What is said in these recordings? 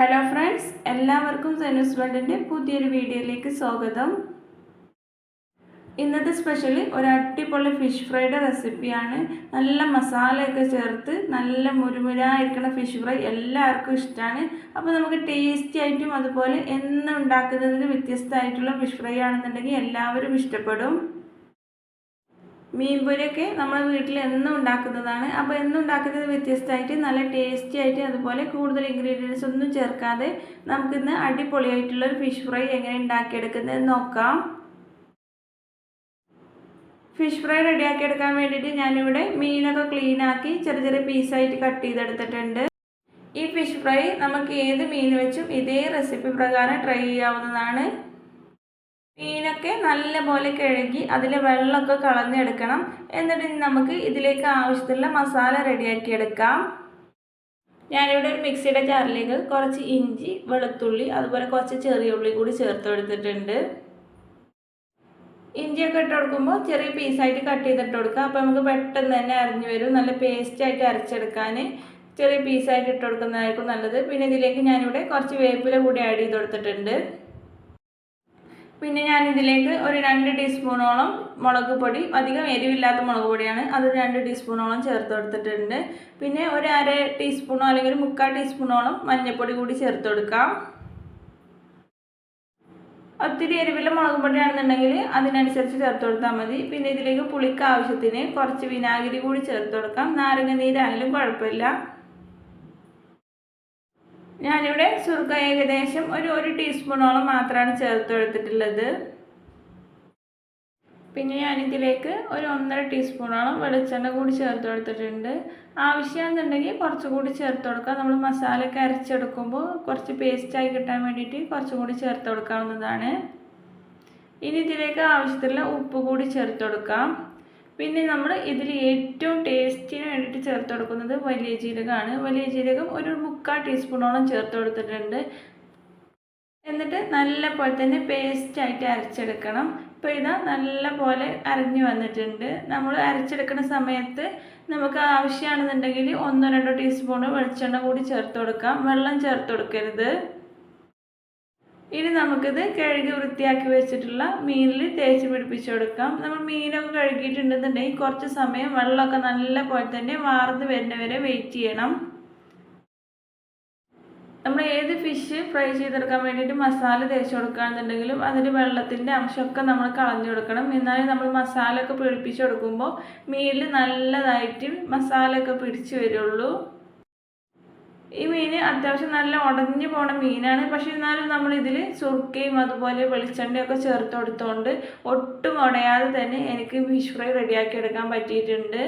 Hello friends, എല്ലാവർക്കും സനൂസ് വേൾഡിൻ്റെ പുതിയൊരു വീഡിയോയിലേക്ക് സ്വാഗതം. ഇന്നത്തെ സ്പെഷ്യൽ ഒരു അടിപൊളി ഫിഷ് ഫ്രൈയുടെ റെസിപ്പിയാണ്. നല്ല മസാലയൊക്കെ ചേർത്ത് നല്ല മുരുമുരായിരിക്കുന്ന ഫിഷ് ഫ്രൈ എല്ലാവർക്കും ഇഷ്ടമാണ്. അപ്പോൾ നമുക്ക് ടേസ്റ്റി ആയിട്ടും അതുപോലെ എന്നും ഉണ്ടാക്കുന്നതിന് വ്യത്യസ്തമായിട്ടുള്ള ഫിഷ് ഫ്രൈ ആണെന്നുണ്ടെങ്കിൽ എല്ലാവരും ഇഷ്ടപ്പെടും. മീൻ പൊരിയൊക്കെ നമ്മൾ വീട്ടിൽ എന്നും ഉണ്ടാക്കുന്നതാണ്. അപ്പോൾ എന്നും ഉണ്ടാക്കുന്നത് വ്യത്യസ്തമായിട്ട് നല്ല ടേസ്റ്റി ആയിട്ട് അതുപോലെ കൂടുതൽ ഇൻഗ്രീഡിയൻസ് ഒന്നും ചേർക്കാതെ നമുക്കിന്ന് അടിപൊളിയായിട്ടുള്ളൊരു ഫിഷ് ഫ്രൈ എങ്ങനെ ഉണ്ടാക്കിയെടുക്കുന്നതെന്ന് നോക്കാം. ഫിഷ് ഫ്രൈ റെഡിയാക്കിയെടുക്കാൻ വേണ്ടിയിട്ട് ഞാനിവിടെ മീനൊക്കെ ക്ലീനാക്കി ചെറിയ ചെറിയ പീസായിട്ട് കട്ട് ചെയ്തെടുത്തിട്ടുണ്ട്. ഈ ഫിഷ് ഫ്രൈ നമുക്ക് ഏത് മീൻ വെച്ചും ഇതേ റെസിപ്പി പ്രകാരം ട്രൈ ചെയ്യാവുന്നതാണ്. മീനൊക്കെ നല്ലപോലെ കഴുകി അതിലെ വെള്ളമൊക്കെ കളഞ്ഞെടുക്കണം. എന്നിട്ട് നമുക്ക് ഇതിലേക്ക് ആവശ്യത്തിലുള്ള മസാല റെഡിയാക്കിയെടുക്കാം. ഞാനിവിടെ ഒരു മിക്സിയുടെ ജാറിലേക്ക് കുറച്ച് ഇഞ്ചി, വെളുത്തുള്ളി അതുപോലെ കുറച്ച് ചെറിയ ഉള്ളി കൂടി ചേർത്ത് കൊടുത്തിട്ടുണ്ട്. ഇഞ്ചിയൊക്കെ ഇട്ട് കൊടുക്കുമ്പോൾ ചെറിയ പീസായിട്ട് കട്ട് ചെയ്തിട്ട് കൊടുക്കുക. അപ്പോൾ നമുക്ക് പെട്ടെന്ന് തന്നെ അരിഞ്ഞു വരും. നല്ല പേസ്റ്റായിട്ട് അരച്ചെടുക്കാൻ ചെറിയ പീസായിട്ട് ഇട്ട് കൊടുക്കുന്നതായിരിക്കും നല്ലത്. പിന്നെ ഇതിലേക്ക് ഞാനിവിടെ കുറച്ച് വേപ്പില കൂടി ആഡ് ചെയ്ത് കൊടുത്തിട്ടുണ്ട്. പിന്നെ ഞാനിതിലേക്ക് ഒരു 2 ടീസ്പൂണോളം മുളക് പൊടി, അധികം എരിവില്ലാത്ത മുളക് പൊടിയാണ്, അത് 2 ടീസ്പൂണോളം ചേർത്ത് കൊടുത്തിട്ടുണ്ട്. പിന്നെ ഒരു 1/2 ടീസ്പൂണോ അല്ലെങ്കിൽ 3/4 ടീസ്പൂണോളം മഞ്ഞൾപ്പൊടി കൂടി ചേർത്ത് കൊടുക്കാം. ഒത്തിരി എരിവുള്ള മുളക് പൊടിയാണെന്നുണ്ടെങ്കിൽ അതിനനുസരിച്ച് ചേർത്ത് കൊടുത്താൽ മതി. പിന്നെ ഇതിലേക്ക് പുളിക്ക് ആവശ്യത്തിന് കുറച്ച് വിനാഗിരി കൂടി ചേർത്ത് കൊടുക്കാം. നാരങ്ങ നീരായാലും കുഴപ്പമില്ല. ഞാനിവിടെ സുർക്ക ഏകദേശം ഒരു ടീസ്പൂണോളം മാത്രമാണ് ചേർത്ത് കൊടുത്തിട്ടുള്ളത്. പിന്നെ ഞാനിതിലേക്ക് ഒരു 1.5 ടീസ്പൂണോളം വെളിച്ചെണ്ണ കൂടി ചേർത്ത് കൊടുത്തിട്ടുണ്ട്. ആവശ്യമാണെന്നുണ്ടെങ്കിൽ കുറച്ചുകൂടി ചേർത്ത് കൊടുക്കാം. നമ്മൾ മസാലയൊക്കെ അരച്ചെടുക്കുമ്പോൾ കുറച്ച് പേസ്റ്റായി കിട്ടാൻ വേണ്ടിയിട്ട് കുറച്ചുകൂടി ചേർത്ത് കൊടുക്കാവുന്നതാണ്. ഇനി ഇതിലേക്ക് ആവശ്യത്തിലുള്ള ഉപ്പ് കൂടി ചേർത്ത് കൊടുക്കാം. പിന്നെ നമ്മൾ ഇതിൽ ഏറ്റവും ടേസ്റ്റിന് വേണ്ടിയിട്ട് ചേർത്ത് കൊടുക്കുന്നത് വലിയ ജീരകമാണ്. വലിയ ജീരകം ഒരു 3/4 ടീസ്പൂണോളം ചേർത്ത് കൊടുത്തിട്ടുണ്ട്. എന്നിട്ട് നല്ല പോലെ തന്നെ പേസ്റ്റായിട്ട് അരച്ചെടുക്കണം. ഇപ്പോൾ ഇതാ നല്ല പോലെ അരഞ്ഞു വന്നിട്ടുണ്ട്. നമ്മൾ അരച്ചെടുക്കുന്ന സമയത്ത് നമുക്ക് ആവശ്യമാണെന്നുണ്ടെങ്കിൽ 1-2 ടീസ്പൂൺ വെളിച്ചെണ്ണ കൂടി ചേർത്ത് കൊടുക്കാം. വെള്ളം ചേർത്ത് കൊടുക്കരുത്. ഇനി നമുക്കിത് കഴുകി വൃത്തിയാക്കി വെച്ചിട്ടുള്ള മീനിൽ തേച്ച് പിടിപ്പിച്ച് കൊടുക്കാം. നമ്മൾ മീനൊക്കെ കഴുകിയിട്ടുണ്ടെന്നുണ്ടെങ്കിൽ കുറച്ച് സമയം വെള്ളമൊക്കെ നല്ല പോലെ തന്നെ വാർന്ന് വരുന്നവരെ വെയിറ്റ് ചെയ്യണം. നമ്മൾ ഏത് ഫിഷ് ഫ്രൈ ചെയ്തെടുക്കാൻ വേണ്ടിയിട്ട് മസാല തേച്ച് കൊടുക്കുകയാണെന്നുണ്ടെങ്കിലും അതിൻ്റെ വെള്ളത്തിൻ്റെ അംശമൊക്കെ നമ്മൾ കളഞ്ഞു കൊടുക്കണം. എന്നാലേ നമ്മൾ മസാലയൊക്കെ പിടിപ്പിച്ച് കൊടുക്കുമ്പോൾ മീനിൽ നല്ലതായിട്ട് മസാലയൊക്കെ പിടിച്ച് വരുള്ളൂ. ഈ മീൻ അത്യാവശ്യം നല്ല ഉടഞ്ഞു പോണ മീനാണ്. പക്ഷെ എന്നാലും നമ്മളിതിൽ സുർക്കയും അതുപോലെ വെളിച്ചെണ്ണയൊക്കെ ചേർത്ത് കൊടുത്തുകൊണ്ട് ഒട്ടും ഉടയാതെ തന്നെ എനിക്ക് ഫിഷ് ഫ്രൈ റെഡിയാക്കി എടുക്കാൻ പറ്റിയിട്ടുണ്ട്.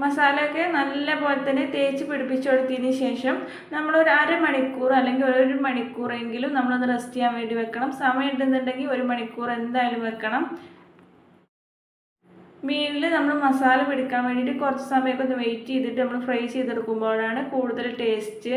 മസാലയൊക്കെ നല്ല പോലെ തന്നെ തേച്ച് പിടിപ്പിച്ച് കൊടുത്തതിന് ശേഷം നമ്മളൊരു 1/2 മണിക്കൂർ അല്ലെങ്കിൽ 1 മണിക്കൂറെങ്കിലും നമ്മളൊന്ന് റെസ്റ്റ് ചെയ്യാൻ വേണ്ടി വെക്കണം. സമയം ഉണ്ടെന്നുണ്ടെങ്കിൽ 1 മണിക്കൂർ എന്തായാലും വെക്കണം. മീനിൽ നമ്മൾ മസാല പിടിക്കാൻ വേണ്ടിയിട്ട് കുറച്ച് സമയമൊക്കെ ഒന്ന് വെയിറ്റ് ചെയ്തിട്ട് നമ്മൾ ഫ്രൈ ചെയ്തെടുക്കുമ്പോഴാണ് കൂടുതൽ ടേസ്റ്റ്.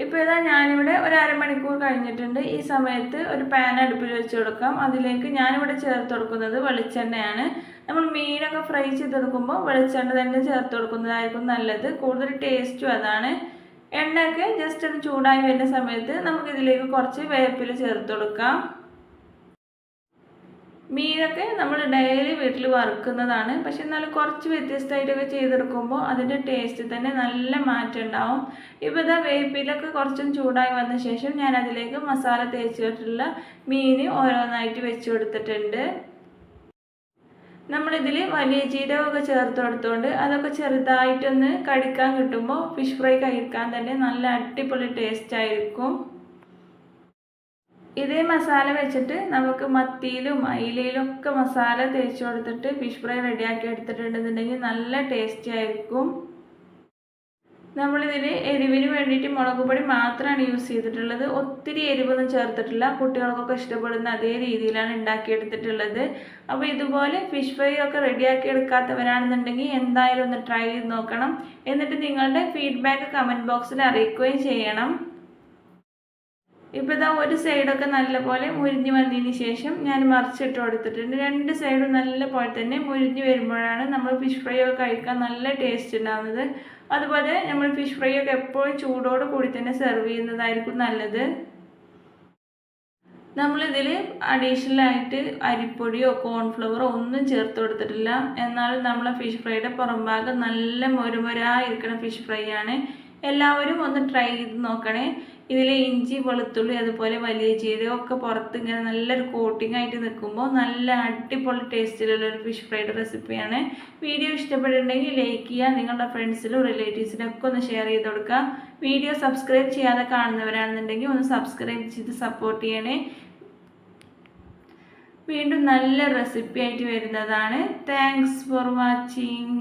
ഇപ്പോൾ ഇതാ ഞാനിവിടെ ഒരു 1/2 മണിക്കൂർ കഴിഞ്ഞിട്ടുണ്ട്. ഈ സമയത്ത് ഒരു പാൻ അടുപ്പിൽ വെച്ച് കൊടുക്കാം. അതിലേക്ക് ഞാനിവിടെ ചേർത്ത് കൊടുക്കുന്നത് വെളിച്ചെണ്ണയാണ്. നമ്മൾ മീനൊക്കെ ഫ്രൈ ചെയ്തെടുക്കുമ്പോൾ വെളിച്ചെണ്ണ തന്നെ ചേർത്ത് കൊടുക്കുന്നതായിരിക്കും നല്ലത്. കൂടുതൽ ടേസ്റ്റും അതാണ്. എണ്ണയൊക്കെ ജസ്റ്റ് ഒന്ന് ചൂടായി വരുന്ന സമയത്ത് നമുക്കിതിലേക്ക് കുറച്ച് വേപ്പില ചേർത്ത് കൊടുക്കാം. മീനൊക്കെ നമ്മൾ ഡെയിലി വീട്ടിൽ വറുക്കുന്നതാണ്. പക്ഷെ എന്നാലും കുറച്ച് വ്യത്യസ്തമായിട്ടൊക്കെ ചെയ്തെടുക്കുമ്പോൾ അതിൻ്റെ ടേസ്റ്റ് തന്നെ നല്ല മാറ്റം ഉണ്ടാവും. ഇപ്പോൾ ഇതാ വേപ്പിലൊക്കെ കുറച്ചും ചൂടായി വന്ന ശേഷം ഞാൻ അതിലേക്ക് മസാല തേച്ചിട്ടുള്ള മീൻ ഓരോന്നായിട്ട് വെച്ച് കൊടുത്തിട്ടുണ്ട്. നമ്മളിതിൽ വലിയ ജീരകമൊക്കെ ചേർത്ത് കൊടുത്തുകൊണ്ട് അതൊക്കെ ചെറുതായിട്ടൊന്ന് കടിക്കാൻ കിട്ടുമ്പോൾ ഫിഷ് ഫ്രൈ കഴിക്കാൻ തന്നെ നല്ല അടിപൊളി ടേസ്റ്റ് ആയിരിക്കും. ഇതേ മസാല വെച്ചിട്ട് നമുക്ക് മത്തിയിലും അയിലയിലും ഒക്കെ മസാല തേച്ച് കൊടുത്തിട്ട് ഫിഷ് ഫ്രൈ റെഡിയാക്കി എടുത്തിട്ടുണ്ടെന്നുണ്ടെങ്കിൽ നല്ല ടേസ്റ്റി ആയിരിക്കും. നമ്മളിതിൽ എരിവിന് വേണ്ടിയിട്ട് മുളക് പൊടി മാത്രമാണ് യൂസ് ചെയ്തിട്ടുള്ളത്. ഒത്തിരി എരിവൊന്നും ചേർത്തിട്ടില്ല. കുട്ടികൾക്കൊക്കെ ഇഷ്ടപ്പെടുന്ന അതേ രീതിയിലാണ് ഉണ്ടാക്കിയെടുത്തിട്ടുള്ളത്. അപ്പോൾ ഇതുപോലെ ഫിഷ് ഫ്രൈ ഒക്കെ റെഡിയാക്കി എടുക്കാത്തവരാണെന്നുണ്ടെങ്കിൽ എന്തായാലും ഒന്ന് ട്രൈ ചെയ്ത് നോക്കണം. എന്നിട്ട് നിങ്ങളുടെ ഫീഡ്ബാക്ക് കമൻറ്റ് ബോക്സിൽ അറിയിക്കുകയും ചെയ്യണം. ഇപ്പോൾ ഇതാ ഒരു സൈഡൊക്കെ നല്ലപോലെ മുരിഞ്ഞ് വന്നതിന് ശേഷം ഞാൻ മറിച്ചിട്ട് കൊടുത്തിട്ടുണ്ട്. രണ്ട് സൈഡും നല്ല പോലെ തന്നെ മുരിഞ്ഞ് വരുമ്പോഴാണ് നമ്മൾ ഫിഷ് ഫ്രൈ ഒക്കെ കഴിക്കാൻ നല്ല ടേസ്റ്റ് ഉണ്ടാകുന്നത്. അതുപോലെ നമ്മൾ ഫിഷ് ഫ്രൈ ഒക്കെ എപ്പോഴും ചൂടോട് കൂടി തന്നെ സെർവ് ചെയ്യുന്നതായിരിക്കും നല്ലത്. നമ്മളിതിൽ അഡീഷണലായിട്ട് അരിപ്പൊടിയോ കോൺഫ്ലവറോ ഒന്നും ചേർത്ത് കൊടുത്തിട്ടില്ല. എന്നാലും നമ്മളെ ഫിഷ് ഫ്രൈയുടെ പുറം ഭാഗം നല്ല മൊരുമൊരായിരിക്കുന്ന ഫിഷ് ഫ്രൈ ആണ്. എല്ലാവരും ഒന്ന് ട്രൈ ചെയ്ത് നോക്കണേ. ഇതിൽ ഇഞ്ചി വെളുത്തുള്ളി അതുപോലെ വലിയ ജീരകം ഒക്കെ പുറത്ത് ഇങ്ങനെ നല്ലൊരു കോട്ടിംഗ് ആയിട്ട് നിൽക്കുമ്പോൾ നല്ല അടിപൊളി ടേസ്റ്റിലുള്ളൊരു ഫിഷ് ഫ്രൈഡ് റെസിപ്പിയാണ്. വീഡിയോ ഇഷ്ടപ്പെട്ടിട്ടുണ്ടെങ്കിൽ ലൈക്ക് ചെയ്യുക, നിങ്ങളുടെ ഫ്രണ്ട്സിലും റിലേറ്റീവ്സിനും ഒക്കെ ഒന്ന് ഷെയർ ചെയ്ത് കൊടുക്കുക. വീഡിയോ സബ്സ്ക്രൈബ് ചെയ്യാതെ കാണുന്നവരാണെന്നുണ്ടെങ്കിൽ ഒന്ന് സബ്സ്ക്രൈബ് ചെയ്ത് സപ്പോർട്ട് ചെയ്യണേ. വീണ്ടും നല്ല റെസിപ്പി ആയിട്ട് വരുന്നതാണ്. Thanks for watching.